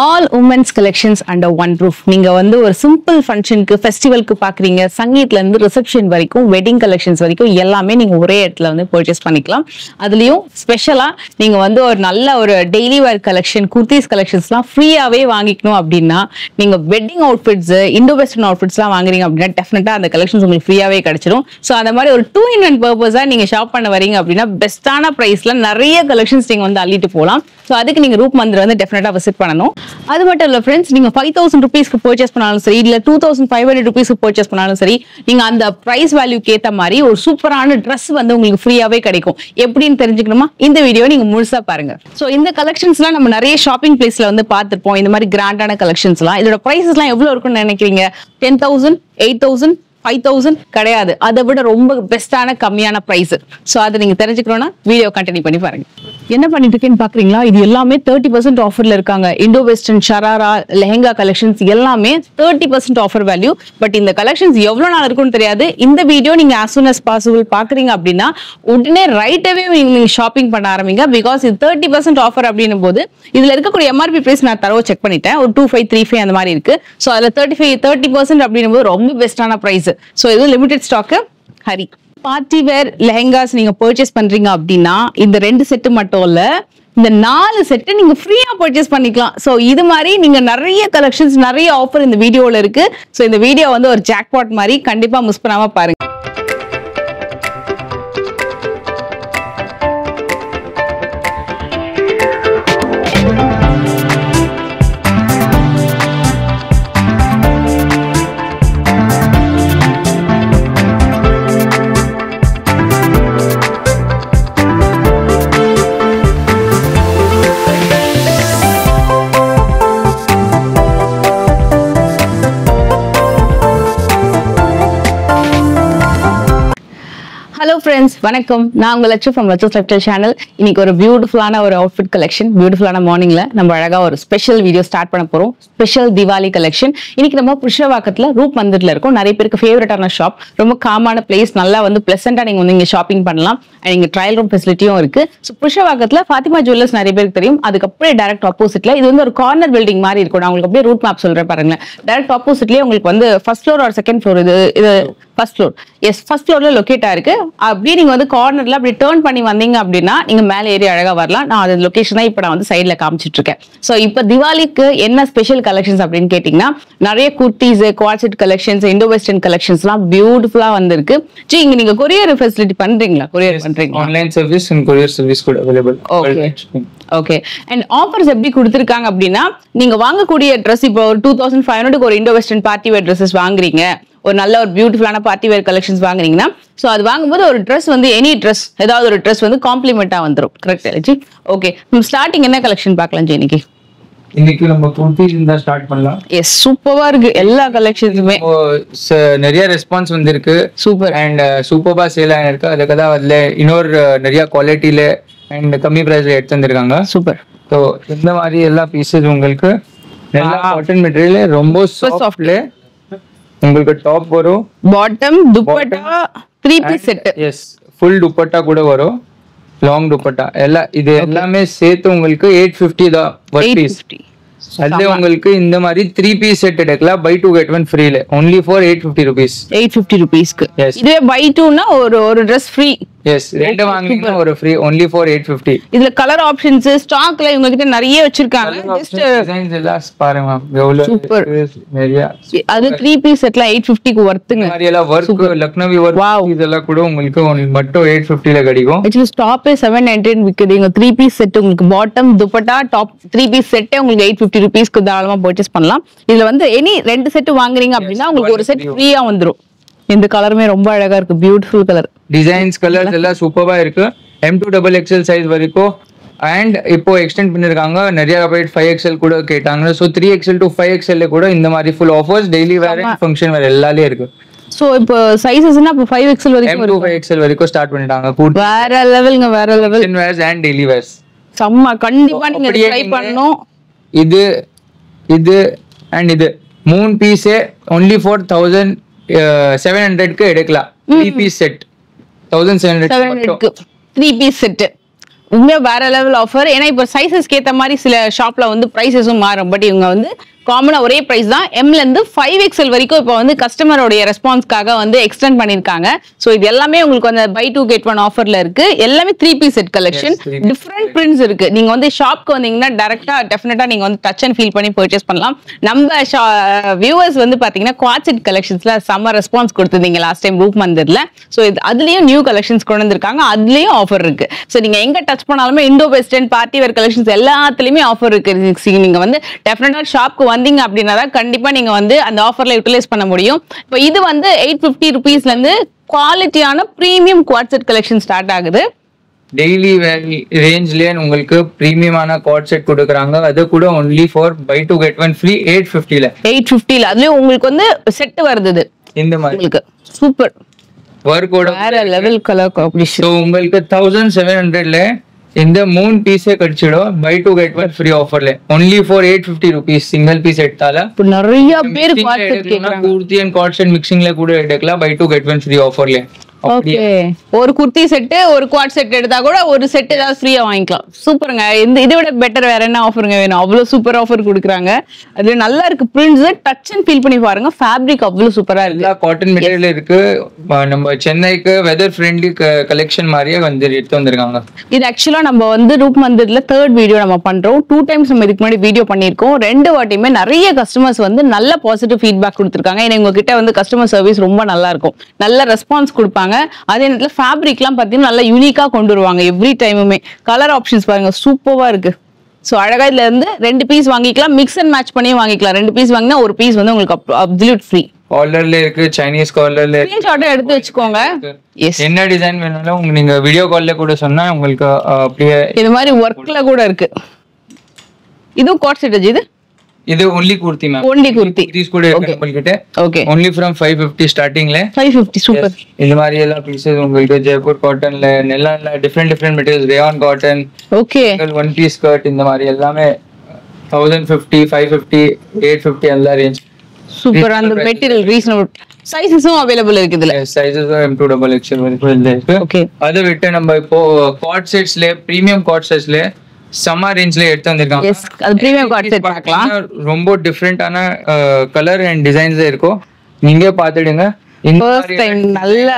All women's collections under one roof. நீங்க வந்து ஒரு சிம்பிள் ஃபங்க்ஷனுக்கு ஃபெஸ்டிவலுக்கு பாக்குறீங்க, சங்கீத்ல இருந்து ரிசப்ஷன் வரைக்கும் வெட்டிங் கலெக்ஷன்ஸ் வரைக்கும் எல்லாமே நீங்க ஒரே இடத்துல வந்து பர்ச்சேஸ் பண்ணிக்கலாம். அதுலயும் ஸ்பெஷலா நீங்க வந்து ஒரு நல்ல ஒரு டெய்லி வேர் கலெக்ஷன், குர்த்திஸ் கலெக்ஷன்ஸ்லாம் ஃப்ரீயாவே வாங்கிக்கணும் அப்படின்னா நீங்க வெட்டிங் அவுட்ஃபிட்ஸ், இண்டோ வெஸ்டர்ன் அவுட்ஃபிட்ஸ்லாம் வாங்குறீங்க அப்படின்னா டெஃபினட்டா அந்த கலெக்ஷன்ஸ் உங்களுக்கு ஃப்ரீயாவே கிடைச்சிடும். ஸோ அந்த மாதிரி ஒரு 2-in-1 பர்பஸா நீங்க ஷாப் பண்ண வரீங்க அப்படின்னா பெஸ்டான பிரைஸ்ல நிறைய கலெக்ஷன்ஸ் நீங்க வந்து அள்ளிட்டு போகலாம். ஸோ அதுக்கு நீங்க ரூப் மந்திர் வந்து டெஃபினட்டா விசிட் பண்ணணும். அது மட்டும் இல்ல ஃப்ரெண்ட்ஸ், நீங்க 5,000 rupeesக்கு பர்ச்சேஸ் பண்ணாலும் சரி, இல்ல 2,500 rupeesக்கு பர்ச்சேஸ் பண்ணாலும் சரி, நீங்க அந்த பிரைஸ் வேல்யூக்கு ஏத்த மாதிரி ஒரு சூப்பரான ட்ரெஸ் வந்து உங்களுக்கு ஃப்ரீயாவே கிடைக்கும். எப்படின்னு தெரிஞ்சுக்கணுமா? இந்த வீடியோ நீங்க முழுசா பாருங்க. சோ இந்த கலெக்ஷன்ஸ்லாம் நம்ம நிறைய ஷாப்பிங் பிளேஸ்ல வந்து பார்த்திருப்போம். இந்த மாதிரி கிராண்டான கலெக்ஷன்ஸ்லாம் இதோட பிரைசஸ்லாம் எவ்வளவு இருக்கும்னு நினைக்கிறீங்க? 10,000, 8,000, 5,000 கிடையாது. அதை விட ரொம்ப பெஸ்டான கம்மியான பிரைஸ். சோ அதை நீங்க தெரிஞ்சுக்கணும்னா வீடியோ கண்டினியூ பண்ணி பாருங்க. என்ன பண்ணிட்டு இருக்கேன்னு பாக்குறீங்களா? இது எல்லாமே 30% ஆஃபர்ல இருக்காங்க. Indo western, sharara, lehenga collections எல்லாமே 30% ஆஃபர் வேல்யூ. பட் இந்த கலெக்ஷன்ஸ் எவ்வளவு நாள் இருக்கும்னு தெரியாது. இந்த வீடியோ நீங்க as soon as possible பாக்குறீங்க அப்படின்னா உடனே ரைட் அவே நீங்க ஷாப்பிங் பண்ண ஆரம்பிங்க. பிகாஸ் இது 30% ஆஃபர் அப்படின்னும் போது இதுல இருக்கக்கூடிய எம்ஆர்பி பிரைஸ் நான் தரவா செக் பண்ணிட்டேன். ஒரு 2,535 அந்த மாதிரி இருக்கு. சோ அதுல 30% அப்படின்னும் போது ரொம்ப பெஸ்டான பிரைஸ். சோ இது லிமிடெட் ஸ்டாக். ஹரி பார்ட்டி வேர் லெஹங்காஸ் நீங்க பர்ச்சேஸ் பண்றீங்க அப்படின்னா இந்த 2 செட் மட்டும் இல்ல, இந்த 4 செட் நீங்க ஃப்ரீயா பர்ச்சேஸ் பண்ணிக்கலாம். சோ இது மாதிரி நீங்க நிறைய கலெக்ஷன்ஸ், நிறைய ஆஃபர் இந்த வீடியோல இருக்கு. சோ இந்த வீடியோ வந்து ஒரு ஜாக்பாட் மாதிரி, கண்டிப்பா மிஸ் பண்ணாம பாருங்க. ஹலோ ஃப்ரெண்ட்ஸ், வணக்கம். நான் உங்க Latchu from Latchu's lifestyle channel. இன்னைக்கு ஒரு பியூட்டிஃபுல்லான ஒரு அவுட்ஃபிட் கலெக்ஷன், பியூட்டிஃபுல்லான மார்னிங்ல நம்ம அழகா ஒரு ஸ்பெஷல் வீடியோ ஸ்டார்ட் பண்ண போறோம். Special Diwali collection. இன்னைக்கு நம்ம புருஷவாக்கத்துல ரூப் மந்திர்ல இருக்கோம். நிறைய பேருக்கு ஃபேவரட்டான ஷாப், ரொம்ப காமான பிளேஸ், நல்லா வந்து பிளசண்டா நீங்க வந்து இங்க ஷாப்பிங் பண்ணலாம். இங்க ட்ரையல் ரூம் ஃபெசிலிட்டியும் இருக்கு. ஸோ புருஷவாக்கத்துல ஃபாத்திமா ஜுவல்லர்ஸ் நிறைய பேருக்கு தெரியும். அதுக்கு அப்படியே டைரக்ட் ஆப்போசிட்ல இது வந்து ஒரு கார்னர் பில்டிங் மாதிரி இருக்கும். நான் உங்களுக்கு அப்படியே ரூட் மேப் சொல்றேன் பாருங்க. டைரக்ட் ஆப்போசிட்லயே உங்களுக்கு வந்து first floor or second floor, இது ஃபர்ஸ்ட் ஃப்ளோர். எஸ், ஃபர்ஸ்ட் ஃப்ளோர்ல லொகேட் ஆயிருக்கு. அப்படியே நீங்க வந்து கார்னர்ல அப்படி டர்ன் பண்ணி வந்தீங்க அப்படின்னா நீங்க மேல ஏறி அழகா வரலாம். நான் அது லொகேஷன் தான் இப்ப நான் வந்து சைட்ல காமிச்சிட்டு இருக்கேன். சோ இப்ப திவாலிக்கு என்ன ஸ்பெஷல் கலெக்ஷன்ஸ் அப்படின்னு கேட்டீங்கன்னா நிறைய kurtis, coord set collections, Indo western collections எல்லாம் பியூட்டிஃபுல்லா வந்திருக்கு. ஜி, இங்க நீங்க கொரியர் ஃபெசிலிட்டி பண்றீங்களா? கொரியர் பண்றீங்களா? Online service and courier service கூட அவைலபிள். ஓகே. அண்ட் ஆஃபர்ஸ் எப்படி கொடுத்திருக்காங்க அப்படின்னா, நீங்க வாங்கக்கூடிய ட்ரெஸ் இப்போ ஒரு 2,500க்கு ஒரு Indo western party wear dresses வாங்குறீங்க, ஒரு நல்ல ஒரு பியூட்டிஃபுல்லான பார்ட்டி வேர் கலெக்ஷன்ஸ் வாங்குறீங்கன்னா, சோ அது வாங்கும்போது ஒரு ட்ரெஸ் வந்து எனி ட்ரெஸ், ஏதாவது ஒரு ட்ரெஸ் வந்து காம்ப்ளிமெண்டா வந்துரும். Correct G? ஓகே, நம்ம ஸ்டார்டிங் என்ன கலெக்ஷன் பார்க்கலாம் ஜி இன்னைக்கு? இன்னைக்கு நம்ம குர்த்திஸ் இருந்தா ஸ்டார்ட் பண்ணலாம். எஸ், சூப்பரா இருக்கு எல்லா கலெக்ஷன்ஸுமே. நிறைய ரெஸ்பான்ஸ் வந்திருக்கு. சூப்பர். அண்ட் சூப்பர்பா சேல் ஆயிருக்கு. அதுக்கு தான் அதுல இன்னொரு நிறைய குவாலிட்டியில அண்ட் கம்மி பிரைஸ்ல எடுத்து வந்திருக்காங்க. சூப்பர். ஸோ இந்த மாதிரி எல்லா பீசஸ் உங்களுக்கு நல்லா காட்டன் மெட்டீரியல், ரொம்ப சாஃப்ட்ல உங்களுக்கு டாப் வரும், bottom, dupatta, 3 piece set. Yes, full dupatta கூட வரும், லாங் துப்பட்டா எல்லாம். இது எல்லாமே சேர்த்து உங்களுக்கு 850 தான் ஒரு பீஸ். அதுல உங்களுக்கு இந்த மாதிரி 3 பீஸ் செட் எடுக்கலாம். buy 2 get 1 ஃப்ரீல, only for 850 rupees. 850 rupeesக்கு. இதுவே buy 2னா ஒரு Dress ஃப்ரீ. எஸ், ரெண்டு வாங்குனீங்கன்னா ஒரு ஃப்ரீ, only for 850. இதுல கலர் ஆப்ஷன்ஸ் ஸ்டாக்ல இவங்க கிட்ட நிறைய வச்சிருக்காங்க. ஜஸ்ட் டிசைன்ஸ் எல்லாம் பாருங்க எவ்வளவு சூப்பர். நிறைய. அது 3 பீஸ் செட்ல 850க்கு வர்த்துங்க. மாதிரி எல்லாம் வர்க், லக்னவி வர்க், இதெல்லாம் கூட உங்களுக்கு மட்டும் 850ல கிடைக்கும். ஆக்சுவலி டாப் 799 விக்குது. இங்க 3 பீஸ் செட் உங்களுக்கு பாட்டம், துப்பட்டா, டாப் 3 பீஸ் செட்டே உங்களுக்கு 850 rupeesக்கு தாராளமா பர்ச்சேஸ் பண்ணலாம். இதுல வந்து எனி 2 செட் வாங்குறீங்க அப்படின்னா உங்களுக்கு ஒரு செட் ஃப்ரீயா வந்துரும். இந்த கலருமே ரொம்ப அழகா இருக்கு, பியூட்டிஃபுல் கலர். டிசைன்ஸ் கலர்ஸ் எல்லாம் சூப்பரா இருக்கு. M2XXL சைஸ் வரைக்கும். அண்ட் இப்போ எக்ஸ்டெண்ட் பண்ணிருக்காங்க. நிறைய பேர் 5XL கூட கேட்டாங்க. சோ 3XL to 5XL கூட இந்த மாதிரி full offers daily where and function வேர் எல்லாமே இருக்கு. சோ இப்போ சைஸஸ்னா இப்போ 5XL வரைக்கும் M2 5XL வரைக்கும் ஸ்டார்ட் பண்ணிட்டாங்க. வேற லெவல்ங்க, வேற level. Function wears and daily wears செம்ம. கண்டிப்பா நீங்க ட்ரை பண்ணனும். இது அண்ட் இது 3 பீஸ் only for 1700க்கு எடுக்கலாம். 3 பீஸ் செட் 1700க்கு 3 பீஸ் செட் உண்மையா வேற லெவல் ஆஃபர். ஏன்னா இப்போ சைஸஸ்க்கு ஏற்ற மாதிரி சில ஷாப்ல வந்து பிரைசஸும் மாறும். பட் இவங்க வந்து காமனா ஒரே பிரைஸ் தான். எம்ல இருந்து 5XL வரைக்கும் இப்போ வந்து கஸ்டமரோடைய ரெஸ்பான்ஸ்க்காக வந்து எக்ஸ்டெண்ட் பண்ணிருக்காங்க. ஸோ இது எல்லாமே உங்களுக்கு அந்த பை 2 get 1 ஆஃபர்ல இருக்கு. எல்லாமே 3 piece set collection, different prints இருக்கு. நீங்க வந்து ஷாப்க்கு வந்தீங்கன்னா டைரக்டா டெஃபினட்டா நீங்க வந்து டச் அண்ட் ஃபீல் பண்ணி பர்ச்சேஸ் பண்ணலாம். நம்ம வியூவர்ஸ் வந்து பாத்தீங்கன்னா குவாட் செட் கலெக்ஷன்ஸ்ல செம்ம ரெஸ்பான்ஸ் கொடுத்துருந்தீங்க லாஸ்ட் டைம் ரூப் மந்திர்ல. ஸோ அதுலயும் நியூ கலெக்ஷன்ஸ் கொண்டு வந்திருக்காங்க, அதுலயும் ஆஃபர் இருக்கு. ஸோ நீங்க எங்க டச் பண்ணாலுமே Indo western party wear collections எல்லாத்துலயுமே ஆஃபர் இருக்கு. நீங்க வந்து டெஃபினட்டா ஷாப்க்கு வந்தீங்க அப்படின்னா கண்டிப்பா நீங்க வந்து அந்த ஆஃபர்ல யூட்டிலைஸ் பண்ண முடியும். இப்போ இது வந்து 850 rupeesல இருந்து குவாலிட்டியான premium coord set collection start ஆகுது. டெய்லி ரேஞ்ச்லயே உங்களுக்கு பிரீமியமான குவாட் செட் கொடுக்குறாங்க. அது கூட only for buy 2 get 1 free 850ல அதுலயும் உங்களுக்கு வந்து செட் வருது இந்த மாதிரி. உங்களுக்கு சூப்பர் ஒர்க்கோட வேற லெவல் கலர் காம்பினேஷன். ஸோ உங்களுக்கு 1700ல இந்த 3 பீஸே கிடைச்சிடும் பை 2 get 1 ஃப்ரீ ஆஃபர்ல. Only for 850 rupees single piece எடுத்தால. இப்போ நிறைய பேர் குவாட் செட் கேக்குறாங்க. குர்த்தி அண்ட் குவாட் செட் மிக்சிங்ல கூட எடுக்கலாம் பை 2 get 1 ஃப்ரீ ஆஃபர்ல. ஓகே, ஒரு குர்த்தி செட் ஒரு குவாட் செட் எடுத்தா கூட ஒரு செட் ஏதாவது ஃப்ரீயா வாங்கிக்கலாம். சூப்பருங்க. இதை விட பெட்டர் வேற என்ன ஆஃபருங்க வேணும்? அவ்வளவு சூப்பர் ஆஃபர் கொடுக்குறாங்க. அது நல்லா இருக்கு. பிரிண்ட்ஸ் டச் அண்ட் ஃபீல் பண்ணி பாருங்க. ஃபேப்ரிக் அவ்வளவு சூப்பரா இருக்கு. காட்டன் மெட்டீரியல் இருக்கு. நம்ம சென்னைக்கு வெதர் ஃப்ரெண்ட்லி கலெக்ஷன் மாதிரியே வந்து எடுத்து வந்திருக்காங்க. இது ஆக்சுவலா நம்ம வந்து ரூப் மந்திர்ல 3rd வீடியோ நம்ம பண்றோம். 2 times நம்ம இதுக்கு முன்னாடி வீடியோ பண்ணிருக்கோம். 2 வாட்டியுமே நிறைய கஸ்டமர்ஸ் வந்து நல்ல பாசிட்டிவ் ஃபீட்பேக் கொடுத்துருக்காங்க. ஏன்னா உங்ககிட்ட வந்து கஸ்டமர் சர்வீஸ் ரொம்ப நல்லா இருக்கும், நல்ல ரெஸ்பான்ஸ் கொடுப்பாங்க. அதே நேரத்துல ஃபேப்ரிக்லாம் பாத்தீங்கன்னா நல்லா யூனிக்கா கொண்டு வருவாங்க எவ்ரி டைமுமே. கலர் ஆப்ஷன்ஸ் பாருங்க சூப்பரா இருக்கு. ஸோ அழகா இதுல இருந்து 2 piece வாங்கிக்கலாம், மிக்ஸ் அண்ட் மேட்ச் பண்ணி வாங்கிக்கலாம். 2 piece வாங்கினா ஒரு பீஸ் வந்து உங்களுக்கு அப்சல்யூட் ஃப்ரீ. காலர்ல இருக்கு, சைனீஸ் காலர்ல ஸ்கிரீன்ஷாட் எடுத்து வச்சுக்கோங்க. எஸ், என்ன டிசைன் வேணாலும் உங்களுக்கு நீங்க வீடியோ கால்ல கூட சொன்னா உங்களுக்கு அப்படியே இது மாதிரி ஒர்க்ல கூட இருக்கு. இதுவும் கோட் செட். இது only kurti ma'am. Only kurti piece கூட இருக்கு உங்களுக்கு. ஓகே, ஒன்லி फ्रॉम 550 ஸ்டார்டிங்ல. 550 சூப்பர். இந்த மாதிரி எல்லா பீसेस உங்களுக்கு ஜெய்ப்பூர் காட்டன்ல நல்ல different materials, rayon cotton, okay, one piece skirt இந்த மாதிரி எல்லாமே 1050 550 850 எல்லா ரேஞ்ச். சூப்பர். அந்த மெட்டீரியல் ரீசனபிள். சைஸஸும் அவேலபிள் இருக்கு இதுல. சைஸஸ் M2 XL வரைக்கும் இருக்கு. ஓகே, அதை விட்டு நம்ம இப்போ குவாட் செட்ஸ்ல பிரீமியம் குவாட் செட்ஸ்ல சம்மர் ரேஞ்ச்ல எடுத்து வந்திருக்காங்க. எஸ், அது பிரீமியம் குவாட் செட் பார்க்கலாம். ரொம்ப டிஃபரெண்டான கலர் அண்ட் டிசைன்ஸ் இருக்கும். நீங்க பாத்துடுங்க. ஃபர்ஸ்ட் டைம் நல்ல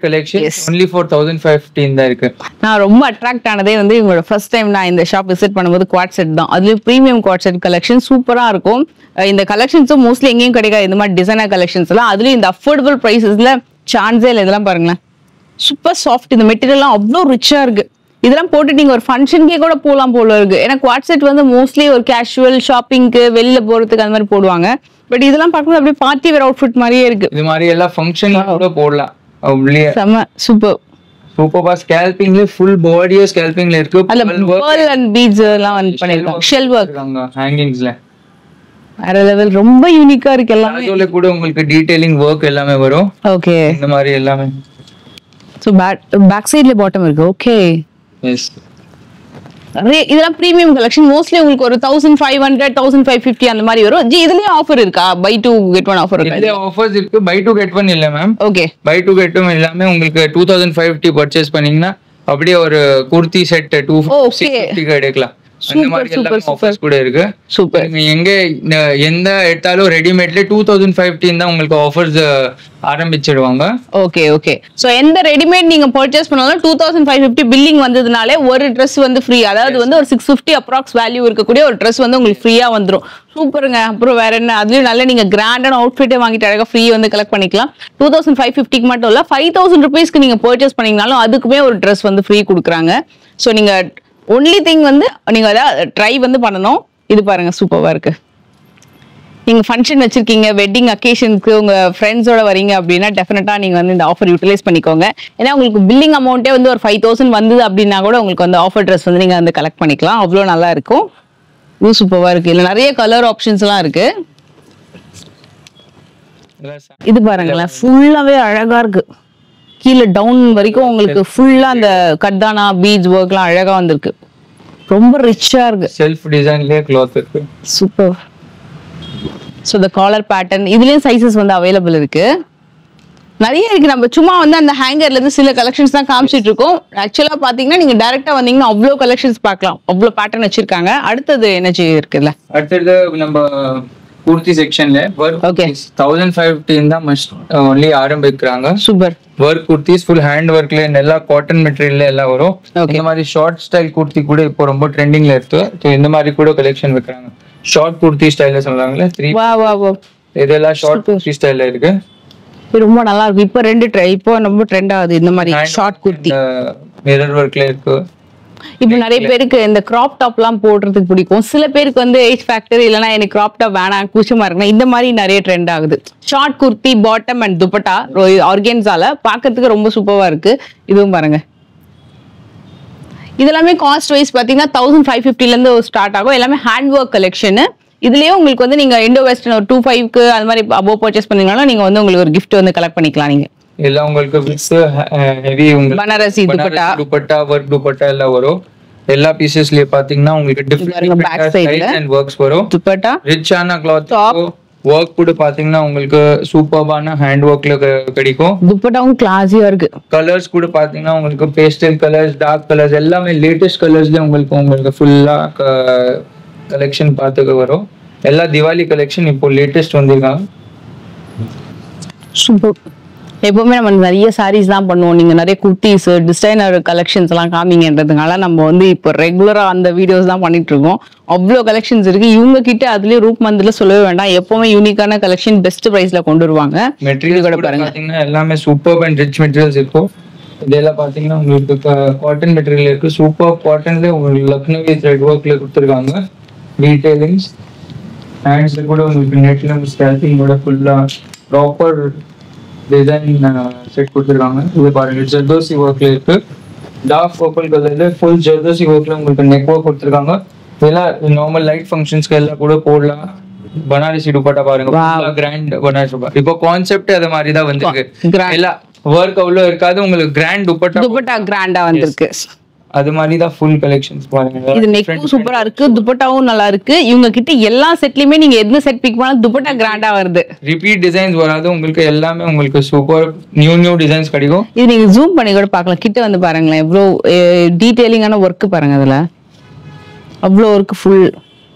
கலெக்ஷன் only for 1515 தான் இருக்கு. நான் ரொம்ப அட்ராக்ட் ஆனதே வந்து இவங்களோட ஃபர்ஸ்ட் டைம் நான் இந்த ஷாப் விசிட் பண்ணும்போது குவாட் செட் தான். அதுலயும் பிரீமியம் குவாட் செட் கலெக்ஷன் சூப்பரா இருக்கும். இந்த கலெக்ஷன்ஸும் மோஸ்ட்லி எங்கேயும் கிடைக்காது இந்த மாதிரி டிசைனர் கலெக்ஷன்ஸ் எல்லாம். அதுலயும் இந்த அஃபோர்டபுள் பிரைசஸ்ல சான்ஸே இல்லை. இதெல்லாம் பாருங்களேன் சூப்பர் சாஃப்ட். இந்த மெட்டீரியல்லாம் அவ்வளோ ரிச்சா இருக்கு. இதெல்லாம் போட்டு நீங்க ஒரு ஃபங்க்ஷனுக்கே கூட போகலாம் போல இருக்கு. ஏன்னா குவாட் செட் வந்து மோஸ்ட்லி ஒரு கேஷுவல் ஷாப்பிங்க்கு வெளியில போறதுக்கு அந்த மாதிரி போடுவாங்க. பட் இதெல்லாம் பார்க்கும்போது அப்படியே பார்ட்டி வேர் அவுட்ஃபிட் மாதிரியே இருக்கு. இது மாதிரி எல்லாம் ஃபங்க்ஷன்ல கூட போடலாம். அப்படியே செம சூப்பர். சூப்பர்பா. ஸ்கேல்பிங்ல ஃபுல் பாடியே ஸ்கேல்பிங்ல இருக்கு. அதுல pearl and beads எல்லாம் வந்து பண்ணிருக்காங்க. ஷெல் வர்க் ஹேங்கிங்ஸ்ல வேற லெவல். ரொம்ப யூனிக்கா இருக்கு எல்லாமே. அதுல கூட உங்களுக்கு டீடைலிங் வர்க் எல்லாமே வரும். ஓகே, இந்த மாதிரி எல்லாமே. சோ பேக் சைடுல பாட்டம் இருக்கு. Okay, yes. இதெல்லாம் பிரீமியம் கலெக்ஷன். மோஸ்ட்லி உங்களுக்கு ஒரு 1500 1550 அந்த மாதிரி வரும். ஜி இதுலயும் ஆஃபர் இருக்கா? பை 2 get 1 ஆஃபர் இருக்கா? இதுல ஆஃபர்ஸ் இருக்கு. பை 2 get 1 இல்ல மேம். ஓகே, பை 2 get 1 எல்லாமே உங்களுக்கு 2550 பர்ச்சேஸ் பண்ணீங்கன்னா அப்படியே ஒரு குர்த்தி செட் 250 எடுக்கலாம். அந்த மாதிரி எல்லா ஆஃபர்ஸ் கூட இருக்கு. சூப்பர். நீங்க எங்க எந்த எடுத்தாலும் ரெடிமேட்ல 2015 தான் உங்களுக்கு ஆஃபர்ஸ் ஆரம்பிச்சிடுவாங்க. Okay okay. சோ எந்த ரெடிமேட் நீங்க பர்ச்சேஸ் பண்ணாலும் 2550 பில்லிங் வந்ததுனாலே ஒரு Dress வந்து ஃப்ரீ. அதாவது வந்து ஒரு 650 அப்ராக்ஸ் வேல்யூ இருக்கக்கூடிய ஒரு Dress வந்து உங்களுக்கு ஃப்ரீயா வந்துரும். சூப்பருங்க. அப்புறம் வேற என்ன, அதுலயும் நல்ல நீங்க கிராண்டான அவுட்ஃபிட்டே வாங்கிட்டு அழகா ஃப்ரீ வந்து கலெக்ட் பண்ணிக்கலாம். 2550க்கு மட்டும் இல்ல 5000 rupeesக்கு நீங்க பர்ச்சேஸ் பண்ணீங்கனாலும் அதுக்குமே ஒரு Dress வந்து ஃப்ரீ கொடுக்குறாங்க. சோ நீங்க ஒன்லி திங் வந்து நீங்க அத ட்ரை வந்து பண்ணணும். இது பாருங்க சூப்பரா இருக்கு. நீங்க ஃபங்க்ஷன் வச்சிருக்கீங்க, வெட்டிங் அக்கேஷனுக்கு உங்க ஃப்ரெண்ட்ஸோட வரீங்க அப்படின்னா டெஃபினட்டா நீங்க வந்து இந்த ஆஃபர் யூட்டிலைஸ் பண்ணிக்கோங்க. ஏன்னா உங்களுக்கு பில்லிங் அமௌண்ட்டே வந்து ஒரு 5000 வந்தது அப்படின்னா கூட உங்களுக்கு வந்து ஆஃபர் ட்ரெஸ் வந்து நீங்க வந்து கலெக்ட் பண்ணிக்கலாம். அவ்வளோ நல்லா இருக்கும். இது சூப்பரா இருக்கு. இல்ல நிறைய கலர் ஆப்ஷன்ஸ் எல்லாம் இருக்கு. இது பாருங்களேன் ஃபுல்லாவே அழகா இருக்கு. கீழே டவுன் வரைக்கும் உங்களுக்கு ஃபுல்லா அந்த கட்டானா பீட்ஸ் ஒர்க்லாம் அழகா வந்திருக்கு. ரொம்ப ரிச்சா இருக்கு. செல்ஃப் டிசைன்லயே க்ளாத் இருக்கு. Super. So the collar pattern இதுலயும் சைஸஸ் வந்து அவேலபிள் இருக்கு. நிறைய இருக்கு. நம்ம சும்மா வந்து அந்த ஹேங்கர்ல இருந்து சில கலெக்ஷன்ஸ் தான் காமிச்சிட்டு இருக்கோம். ஆக்சுவலா பாத்தீங்கன்னா நீங்க டைரக்டா வந்தீங்கன்னா அவ்வளோ கலெக்ஷன்ஸ் பார்க்கலாம், அவ்வளோ பேட்டர்ன் வச்சிருக்காங்க. அடுத்தது எனர்ஜி இருக்குல்ல, அடுத்தது நம்ம kurti செக்ஷன்ல work Okay. 1515 தான் மஸ்ட் only ஆரம்பிக்கிறாங்க. Super. work kurtis full hand workல நல்லா காட்டன் மெட்டீரியல்ல எல்லாம் வரும். Okay. இந்த மாதிரி ஷார்ட் ஸ்டைல் kurti கூட இப்போ ரொம்ப ட்ரெண்டிங்ல இருக்கு. ஸோ இந்த மாதிரி கூட கலெக்ஷன் வைக்கிறாங்க. ஷார்ட் kurti ஸ்டைல்ல சொல்றாங்களே 3 வா வா வா, இதெல்லாம் ஷார்ட் kurti ஸ்டைல்ல இருக்கு. இது ரொம்ப நல்லா இருக்கு. இப்போ இப்போ ரொம்ப ட்ரெண்ட் ஆகுது இந்த மாதிரி ஷார்ட் குர்த்தி. மிரர் ஒர்க்ல இருக்கு. இப்போ நிறைய பேருக்கு இந்த கிராப் டாப்லாம் போடுறதுக்கு பிடிக்கும். சில பேருக்கு வந்து ஏஜ் ஃபேக்டர் இல்லைன்னா எனக்கு கிராப் டாப் வேணாம் கூச்சமா இருக்குன்னா இந்த மாதிரி நிறைய ட்ரெண்ட் ஆகுது. Short kurti bottom and dupatta ஆர்கன்ஸால பார்க்கிறதுக்கு ரொம்ப சூப்பரா இருக்கு. இதுவும் பாருங்க. இதெல்லாமே காஸ்ட் வைஸ் பாத்தீங்கன்னா 1550 இருந்து ஸ்டார்ட் ஆகும். எல்லாமே ஹேண்ட் ஒர்க் கலெக்ஷன். இதுலயே உங்களுக்கு வந்து நீங்க இண்டோ வெஸ்டர்ன் ஒரு 25க்கு அது மாதிரி அபோவ் பர்ச்சேஸ் பண்ணீங்கனாலும் நீங்க வந்து உங்களுக்கு ஒரு gift வந்து கலெக்ட் பண்ணிக்கலாம். நீங்க எல்லாம் உங்களுக்கு வித் ஹெவி உங்களுக்கு பனாரசி துப்பட்டா வர்க் துப்பட்டா எல்லாம் வரும். எல்லா பீசஸ்லயே பாத்தீங்கன்னா உங்களுக்கு டிஃபரெண்ட் ஸ்டைல் அண்ட் வர்க்ஸ் வரும். துப்பட்டா ரிச்சான கிளாத் ஒர்க் கூட பாத்தீங்கன்னா உங்களுக்கு சூப்பர்பான ஹேண்ட் ஒர்க்ல கிடைக்கும். துப்பட்டாவும் கிளாஸியா இருக்கு. கலர்ஸ் கூட பாத்தீங்கன்னா உங்களுக்கு பேஸ்டல் கலர்ஸ், டார்க் கலர்ஸ் எல்லாமே லேட்டஸ்ட் கலர்ஸ்ல உங்களுக்கு ஃபுல்லா கலெக்ஷன் பார்த்துக்க வரும். எல்லா திவாலி கலெக்ஷன் இப்போ லேட்டஸ்ட் வந்திருக்காங்க. சூப்பர். எப்பவுமே நம்ம நிறைய சாரீஸ் தான் பண்ணுவோம். நீங்க நிறைய குர்த்திஸ் டிசைனர் கலெக்ஷன்ஸ் எல்லாம் காமிங்கன்றதுனால நம்ம வந்து இப்போ ரெகுலரா அந்த வீடியோஸ் தான் பண்ணிட்டு இருக்கோம். அவ்வளோ கலெக்ஷன்ஸ் இருக்கு இவங்க கிட்ட. அதுலயும் ரூப் மந்த்ல சொல்லவே வேண்டாம், எப்பவுமே யூனிக்கான கலெக்ஷன் பெஸ்ட் பிரைஸ்ல கொண்டு வருவாங்க. மெட்டீரியல் கூட பாத்தீங்கன்னா எல்லாமே சூப்பர் அண்ட் ரிச் மெட்டீரியல்ஸ் இருக்கும். இதெல்லாம் பாத்தீங்கன்னா உங்களுக்கு காட்டன் மெட்டீரியல் இருக்கு. சூப்பர் காட்டன்ல உங்களுக்கு லக்னவி த்ரெட் ஒர்க்ல கொடுத்துருக்காங்க. டீடைலிங்ஸ் ஹேண்ட்ஸ்ல கூட உங்களுக்கு நெட்ல ஸ்டாம்பிங்கோட ஃபுல்லா ப்ராப்பர் டிசைன் செட் கொடுத்துருக்காங்க. இது பாருங்க ஜர்தோசி ஒர்க்ல இருக்கு. டார்க் பர்பிள் கலர்ல ஃபுல் ஜர்தோசி ஒர்க்ல உங்களுக்கு நெக் ஒர்க் கொடுத்துருக்காங்க. இதெல்லாம் நார்மல் லைட் ஃபங்க்ஷன்ஸ்க்கு எல்லாம் கூட போடலாம். பனாரசி துப்பட்டா பாருங்க, கிராண்ட் பனாரசி துப்பட்டா. இப்போ கான்செப்ட் அது மாதிரி தான் வந்திருக்கு. எல்லாம் ஒர்க் அவ்வளோ இருக்காது, உங்களுக்கு கிராண்ட் துப்பட்டா கிராண்டா வந்திருக்கு. அது மாதிரி தான் ஃபுல் கலெக்ஷன்ஸ் பாருங்க. இது நெக்கும் சூப்பரா இருக்கு, துப்பட்டாவும் நல்லா இருக்கு. இவங்க கிட்ட எல்லா செட்லயுமே நீங்க எந்த செட் பிக் பண்ணாலும் துப்பட்டா கிராண்டா வருது. ரிப்பீட் டிசைன்ஸ் வராது உங்களுக்கு. எல்லாமே உங்களுக்கு சூப்பர் நியூ டிசைன்ஸ் கிடைக்கும். இது நீங்க ஜூம் பண்ணி கூட பார்க்கலாம். கிட்ட வந்து பாருங்களேன் எவ்வளோ டீடைலிங்கான ஒர்க் பாருங்க. அதுல அவ்வளோ ஒர்க் ஃபுல்.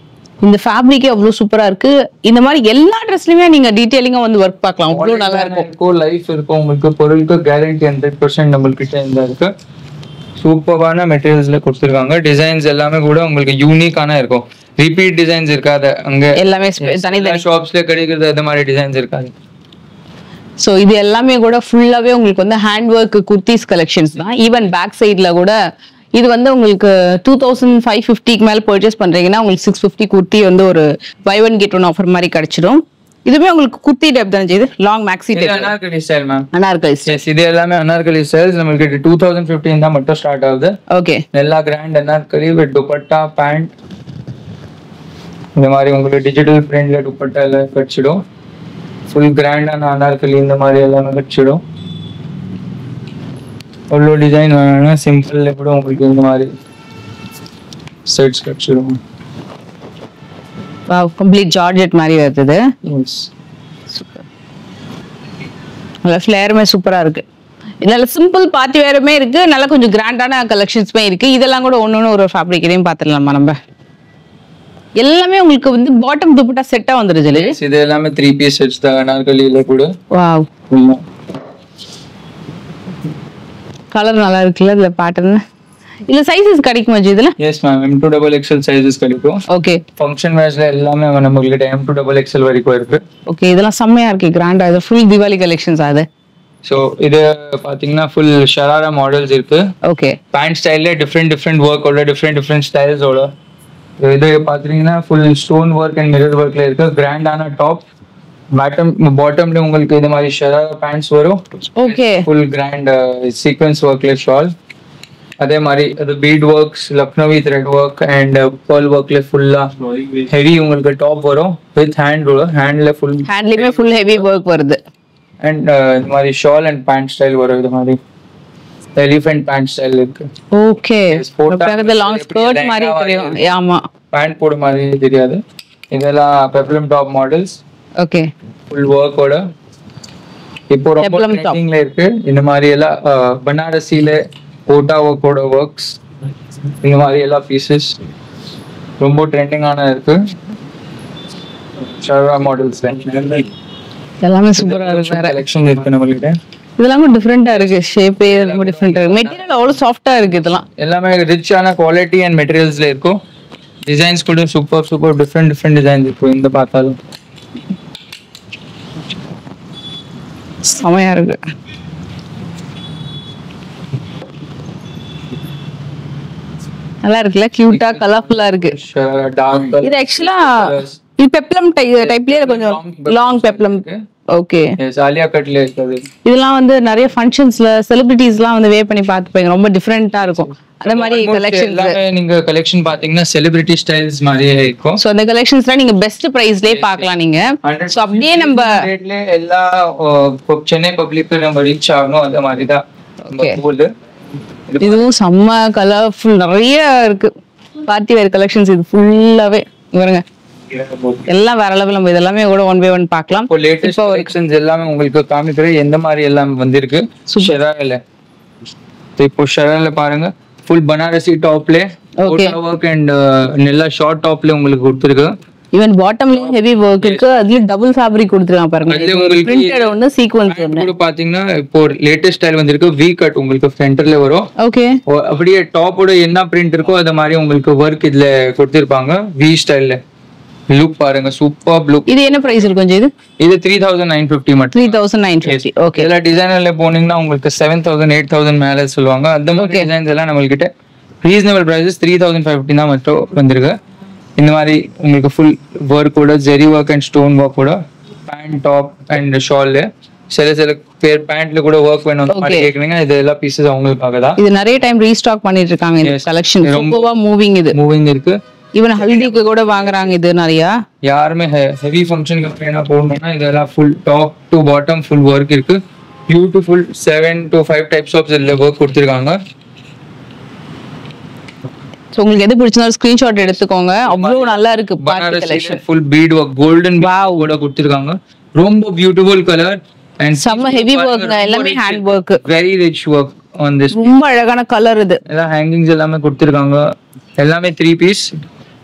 இந்த ஃபேப்ரிக்கே அவ்வளோ சூப்பரா இருக்கு. இந்த மாதிரி எல்லா ட்ரெஸ்லயுமே நீங்க டீடைலிங்கா வந்து ஒர்க் பார்க்கலாம். அவ்வளோ நல்லா இருக்கும். லைஃப் இருக்கும் உங்களுக்கு. பொருளுக்கு கேரண்டி 100% நம்மள்கிட்ட இந்த இருக்கு. சூப்பரான மெட்டீரியல்ஸ்ல கொடுத்துருக்காங்க. டிசைன்ஸ் எல்லாமே கூட உங்களுக்கு யூனிக்கான இருக்கும். ரிப்பீட் டிசைன்ஸ் இருக்காது அங்க. எல்லாமே தனித்தனி ஷாப்ஸ்ல கிடைக்கிறது அந்த மாதிரி டிசைன்ஸ் இருக்காது. சோ இது எல்லாமே கூட ஃபுல்லாவே உங்களுக்கு வந்து ஹேண்ட் ஒர்க் குர்த்திஸ் கலெக்ஷன்ஸ் தான். ஈவன் பேக் சைட்ல கூட இது வந்து உங்களுக்கு 2550க்கு மேல பர்ச்சேஸ் பண்றீங்கன்னா உங்களுக்கு 650 குர்த்தி வந்து ஒரு buy one get one offer மாதிரி கிடைச்சிடும். இதுமே உங்களுக்கு குர்த்தி டைப் தான் இது. Long maxi type. Anarkali style ma'am. Anarkali style. இது எல்லாமே அனார்கலி ஸ்டைல்ஸ். நமக்கு 2015 தான் மட்டும் ஸ்டார்ட் ஆகுது. ஓகே. எல்லா grand anarkali with dupatta pant. இந்த மாதிரி உங்களுக்கு டிஜிட்டல் பிரிண்ட்ல துப்பட்டா எல்லாம் கிடைச்சிடும். ஃபுல் கிராண்டான அனார்கலி இந்த மாதிரி எல்லாமே கிடைச்சிடும். அவ்வளோ டிசைன் வேணும்னா சிம்பிள்ல கூட உங்களுக்கு இந்த மாதிரி செட்ஸ் கிடைச்சிடும். வாவ், கம்ப்ளீட் ஜார்ஜெட் மாதிரி வருது. எஸ். சூப்பர். நல்ல ஃப்ளேருமே சூப்பரா இருக்கு. நல்ல சிம்பிள் பார்ட்டி வேறுமே இருக்கு, நல்ல கொஞ்சம் கிராண்டான கலெக்ஷன்ஸ்மே இருக்கு. இதெல்லாம் கூட ஒன்னொன்னு ஒரு ஃபேப்ரிக் இதையும் பார்த்துடலாமா நம்ம. எல்லாமே உங்களுக்கு வந்து பாட்டம் துப்பட்டா செட்டா வந்துருது. இது எல்லாமே 3 பீஸ் செட்ஸ் தான் அனார்கலில கூட. வாவ், கலர் நல்லா இருக்குல்ல இதுல பேட்டர்ன். இல்ல சைஸஸ் கிடைக்குமா இதுல? எஸ் மேம், M2XXL சைஸஸ் கிடைக்கும். ஓகே. ஃபங்க்ஷன் வேர்ஸ்ல எல்லாமே நமக்கு M2XXL வரைக்கும் இருக்கு. ஓகே, இதெல்லாம் செம்மையா இருக்கு, கிராண்டா. இது ஃபுல் திவாலி கலெக்ஷன்ஸ் அது. சோ இது பாத்தீங்கன்னா ஃபுல் ஷராரா மாடல்ஸ் இருக்கு. ஓகே. பேண்ட் ஸ்டைல்ல டிஃபரெண்ட் ஒர்க்கோட டிஃபரெண்ட் ஸ்டைல்ஸோட. இது பாத்தீங்கன்னா full stone work and mirror ஒர்க்ல இருக்கு. கிராண்டான டாப், பாட்டம்ல உங்களுக்கு இந்த மாதிரி ஷராரா பேண்ட்ஸ் வரும். ஓகே. ஃபுல் கிராண்ட் சீக்வென்ஸ் ஒர்க்ல ஷால். அதே மாதிரி அது bead works, Lucknowi thread work and pearl ஒர்க்ல ஃபுல்லா ஹெவி உங்களுக்கு டாப் வரும் வித் ஹேண்ட்ல ஃபுல் ஹேண்ட்லயுமே ஃபுல் ஹெவி ஒர்க் வருது. அண்ட் இந்த மாதிரி ஷால் அண்ட் பேண்ட் ஸ்டைல் வரும். இது மாதிரி எலிஃபென்ட் பேண்ட் ஸ்டைல் இருக்கு. ஓகே. பக்கத்துல லாங் ஸ்கர்ட் மாதிரி தெரியும். ஆமா, பேண்ட் போட மாதிரி தெரியாது. இதெல்லாம் peplum top models. Okay. Full ஒர்க்கோட இப்போ ரொம்ப ட்ரெண்டிங்ல இருக்கு இந்த மாதிரி எல்லாம் பனாரசில கோட்டா ஒர்க்கோட ஒர்க்ஸ் இந்த மாதிரி எல்லா பீசஸ் ரொம்ப ட்ரெண்டிங்கான இருக்கு. ஷர்வா மாடல்ஸ் எல்லாமே சூப்பரா இருக்கு. கலெக்ஷன் இருக்கு நம்மகிட்ட. இதெல்லாம் டிஃபரெண்டா இருக்கு. ஷேப்பே ரொம்ப டிஃபரெண்டா இருக்கு. மெட்டீரியல் அவ்வளவு சாஃப்ட்டா இருக்கு. இதெல்லாம் எல்லாமே ரிச்சான குவாலிட்டி அண்ட் மெட்டீரியல்ஸ்ல இருக்கும். டிசைன்ஸ் கூட சூப்பர் டிஃபரெண்ட் டிசைன்ஸ் இருக்கும். இந்த பார்த்தாலும் செமையா இருக்கு. நல்லா இருக்குல்ல, கியூட்டா கலர்ஃபுல்லா இருக்கு. இது ஆக்சுவலா இது பெப்ளம் டைப்லயே கொஞ்சம் லாங் பெப்ளம். ஓகே, ஆலியா கட்ல இருக்குது. இதெல்லாம் வந்து நிறைய ஃபங்க்ஷன்ஸ்ல செலிபிரிட்டிஸ்லாம் வந்து வேர் பண்ணி பார்த்துப்பாங்க. ரொம்ப டிஃபரெண்டா இருக்கும். அந்த மாதிரி கலெக்ஷன்ஸ் நீங்க கலெக்ஷன் பாத்தீங்கன்னா செலிபிரிட்டி ஸ்டைல்ஸ் மாதிரியே இருக்கும். சோ அந்த கலெக்ஷன்ஸ்லாம் நீங்க பெஸ்ட் பிரைஸ்லயே பார்க்கலாம் நீங்க. சோ அப்படியே நம்ம ரேட்ல எல்லா சென்னை பப்ளிக் நம்ம ரீச் ஆகணும் அந்த மாதிரி தான். இதுவும் செம்ம கலர்ஃபுல் நிறைய இருக்கு. பார்ட்டி வேர் கலெக்ஷன்ஸ் இது ஃபுல்லாவே பாருங்க. எல்லாம் வேற லெவல். நம்ம இதெல்லாமே கூட ஒன் பை ஒன் பார்க்கலாம். இப்போ லேட்டஸ்ட் கலெக்ஷன்ஸ் எல்லாமே உங்களுக்கு காமிக்கிறேன் எந்த மாதிரி எல்லாம் வந்திருக்கு. ஷரால இப்போ ஷரால பாருங்க, ஃபுல் பனாரசி டாப்ல கோட்டா வர்க் அண்ட் நல்ல ஷார்ட் டாப்ல உங்களுக்கு கொடுத்திருக்கு. ஈவன் பாட்டம்லயும் ஹெவி வர்க் இருக்கு. அதுல டபுள் ஃபேப்ரிக் கொடுத்திருக்காங்க பாருங்க. பிரிண்டட் ஒன்னு சீக்வென்ஸ் ஒன்னு. கூட பாத்தீங்கன்னா இப்போ லேட்டஸ்ட் ஸ்டைல் வந்திருக்கு. வி கட் உங்களுக்கு ஃப்ரண்ட்ல வரும். ஓகே, அப்படியே டாப்போட என்ன பிரிண்ட் இருக்கோ அத மாதிரி உங்களுக்கு வர்க் இதுல கொடுத்திருப்பாங்க. வி ஸ்டைல்ல லுக் பாருங்க, சூப்பர் லுக். இது என்ன பிரைஸ் இருக்கு கொஞ்சம்? இது 3950 மட்டும். 3950. ஓகே, எல்லா டிசைனர்ல போனீங்கன்னா உங்களுக்கு 7000 8000 மேல சொல்லுவாங்க. அந்த மாதிரி டிசைன்ஸ் எல்லாம் நம்ம கிட்ட ரீசனபிள் பிரைசஸ் 3550 தான் மட்டும் வந்திருக்கு. இந்த மாதிரி உங்களுக்கு ஃபுல் ஒர்க்கோட ஜெரி ஒர்க் அண்ட் ஸ்டோன் ஒர்க்கோட பேண்ட் டாப் அண்ட் ஷால். சில பேர் பேண்ட்ல கூட ஒர்க் வேணும் அந்த மாதிரி கேக்குறீங்க. இது எல்லா பீசஸ் அவங்களுக்காக தான். இது நிறைய டைம் ரீஸ்டாக் பண்ணிட்டு இருக்காங்க. இந்த கலெக்ஷன் ரொம்பவா மூவிங் இருக்கு. ஈவன் ஹல்திக்கு கூட வாங்குறாங்க இது நிறைய. யாருமே ஹெவி ஃபங்க்ஷனுக்கு வேணா போகணும்னா இதெல்லாம் full top to bottom full work இருக்கு. பியூட்டிஃபுல் 7 to 5 டைப்ஸ் ஆஃப் இதுல ஒர்க் கொடுத்திருக்காங்க. சோ உங்களுக்கு எது பிடிச்சிருந்தா ஸ்கிரீன்ஷாட் எடுத்துக்கோங்க. அவ்வளவு நல்லா இருக்கு. Party collection full beat work golden கூட கொடுத்திருக்காங்க. ரொம்ப பியூட்டிஃபுல் கலர் அண்ட் செம்ம ஹெவி ஒர்க். எல்லாமே hand work, very rich work on this. ரொம்ப அழகான கலர். இது எல்லாம் ஹேங்கிங்ஸ் எல்லாமே கொடுத்திருக்காங்க. எல்லாமே 3 பீஸ்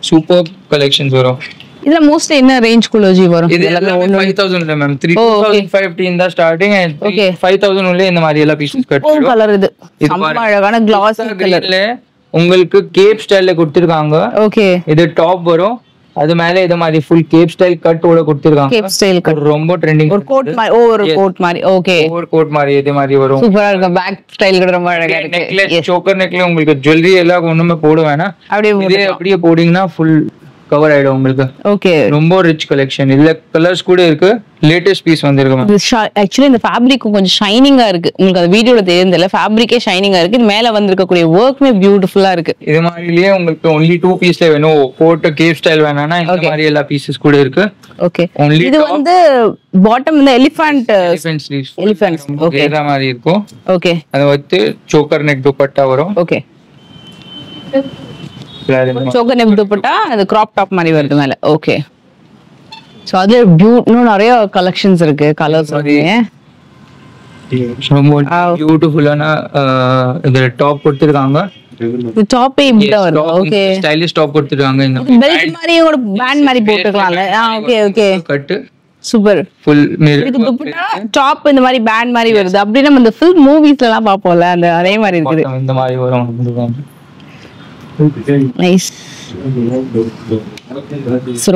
சூப்பர் கலெக்ஷன்ஸ் வரும். இதுல மோஸ்ட்லி என்ன ரேஞ்ச் குள்ள வரும்? இது எல்லாமே 5000 இல்ல மேம், 3515 தான் ஸ்டார்டிங். அண்ட் 5000 உள்ள இந்த மாதிரி எல்லா பீசஸ் கட் பண்ணுவோம். கலர் இது செம்ம அழகான கிளாஸி கலர்ல உங்களுக்கு கேப் ஸ்டைல்ல கொடுத்திருக்காங்க. ஓகே, இது டாப் வரும். அது மேல இந்த மாதிரி ஃபுல் கேப் ஸ்டைல் கட் ஓட கொடுத்திருக்காங்க. கேப் ஸ்டைல் கட் ரொம்ப ட்ரெண்டிங். ஒரு கோட் மாதிரி, ஓவர் கோட் மாதிரி. ஓகே, ஓவர் கோட் மாதிரி இதே மாதிரி வரும். சூப்பரா இருக்கு. பேக் ஸ்டைல் கூட ரொம்ப அழகா இருக்கு. நெக்லஸ், சோக்கர் நெக்ல உங்களுக்கு ஜுவல்லரி எல்லாம் ஒண்ணுமே போட வேணாம். அப்படியே போடிங்கன்னா ஃபுல் கவர் ஆயிடும் உங்களுக்கு. ஓகே, ரொம்ப ரிச் கலெக்ஷன். இதுல கலர்ஸ் கூட இருக்கு. லேட்டஸ்ட் பீஸ் வந்திருக்கு. ஆக்சுவலி இந்த ஃபேப்ரிக் கொஞ்சம் ஷைனிங்கா இருக்கு. உங்களுக்கு அந்த வீடியோல தெரியுதுல, ஃபேப்ரிக்கே ஷைனிங்கா இருக்கு. இது மேல வந்திருக்கக்கூடிய ஒர்க்மே பியூட்டிஃபுல்லா இருக்கு. இது மாதிரியே உங்களுக்கு ஒன்லி 2 பீஸ்ல வேணும், போட்ட கேப் ஸ்டைல் வேணாம்னா இந்த மாதிரி எல்லா பீசஸ் கூட இருக்கு. ஓகே, இது வந்து பாட்டம் இந்த எலிஃபண்ட் ஸ்லீவ்ஸ். எலிஃபண்ட் ஓகே, இந்த மாதிரி இருக்கும். ஓகே, அது வந்து சோக்கர் நெக் துப்பட்டா வரும். ஓகே, சோக்கர் நெக் துப்பட்டா அது கிராப் டாப் மாதிரி வருது மேல. ஓகே, சோ அது இன்னும் நிறைய கலெக்ஷன்ஸ் இருக்கு. கலர்ஸ் வந்து ரொம்ப பியூட்டிஃபுல்லான இது டாப் கொடுத்திருக்காங்க. இது டாப்பே இப்படி தான் வருது. ஓகே, ஸ்டைலிஷ் டாப் கொடுத்திருக்காங்க. இந்த பெல்ட் மாதிரி கூட பேண்ட் மாதிரி போட்டுக்கலாம்ல. Okay, okay, cut super. Full mirror இது துப்பட்டா டாப் இந்த மாதிரி பேண்ட் மாதிரி வருது. அப்படி நம்ம இந்த ஃபில்ம் மூவிஸ்ல எல்லாம் பாப்போம்ல, அந்த அதே மாதிரி இருக்குது. இந்த மாதிரி வரும். நைஸ்.